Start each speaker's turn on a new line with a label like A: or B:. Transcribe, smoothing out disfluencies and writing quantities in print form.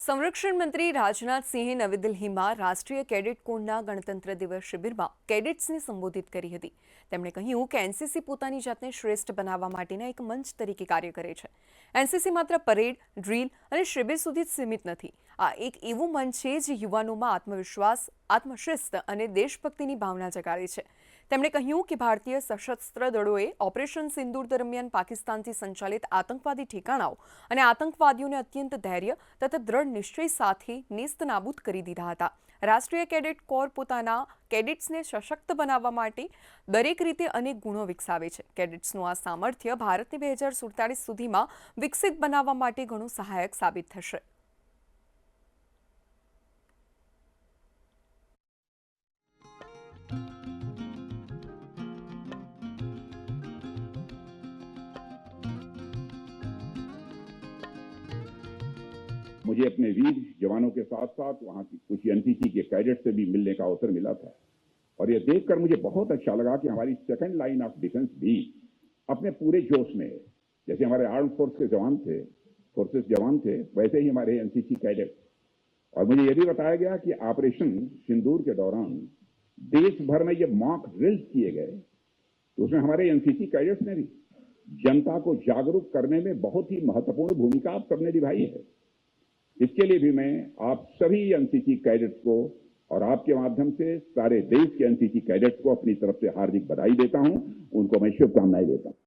A: સંરક્ષણ મંત્રી રાજનાથ સિંહે નવી દિલ્હીમાં રાષ્ટ્રીય કેડેટ કોરના ગણતંત્ર દિવસ શિબિરમાં કેડેટ્સને સંબોધિત કરી હતી। તેમણે કહ્યું કે એનસીસી પોતાની જાતને શ્રેષ્ઠ બનાવવા માટેના એક મંચ તરીકે કાર્ય કરે છે। એનસીસી માત્ર પરેડ, ડ્રીલ અને શિબિર સુધી જ સીમિત નથી। આ એક એવું મંચ છે જે યુવાનોમાં આત્મવિશ્વાસ, આત્મશિસ્ત અને દેશભક્તિની ભાવના જગાડે છે। તેમણે કહ્યું કે ભારતીય સશસ્ત્ર દળોએ ઓપરેશન સિંદૂર દરમિયાન પાકિસ્તાનથી સંચાલિત આતંકવાદી ઠેકાણાઓ અને આતંકવાદીઓને અત્યંત ધૈર્ય તથા દ્રઢ નિશ્ચય સાથે નેસ્તનાબૂદ કરી દીધા હતા। રાષ્ટ્રીય કેડેટ કોર પોતાના કેડેટ્સને સશક્ત બનાવવા માટે દરેક રીતે અનેક ગુણો વિકસાવે છે। કેડેટ્સનું આ સામર્થ્ય ભારતને 2047 સુધીમાં વિકસિત બનાવવા માટે ઘણું સહાયક સાબિત થશે।
B: मुझे अपने वीर जवानों के साथ साथ वहां की कुछ एनसीसी के कैडेट से भी मिलने का अवसर मिला था और ये देखकर मुझे बहुत अच्छा लगा कि हमारी सेकंड लाइन ऑफ डिफेंस भी अपने पूरे जोश में है। जैसे हमारे आर्म फोर्स के फोर्सेस जवान थे, वैसे ही हमारे एनसीसी कैडेट। और मुझे यह भी बताया गया कि ऑपरेशन सिंदूर के दौरान देश भर में ये मॉक ड्रिल्स किए गए, तो उसमें हमारे एनसीसी कैडेट्स ने भी जनता को जागरूक करने में बहुत ही महत्वपूर्ण भूमिका आप सबने निभाई है। इसके लिए भी मैं आप सभी एनसीसी कैडेट्स को और आपके माध्यम से सारे देश के एनसीसी कैडेट्स को अपनी तरफ से हार्दिक बधाई देता हूं, उनको मैं शुभकामनाएं देता हूं।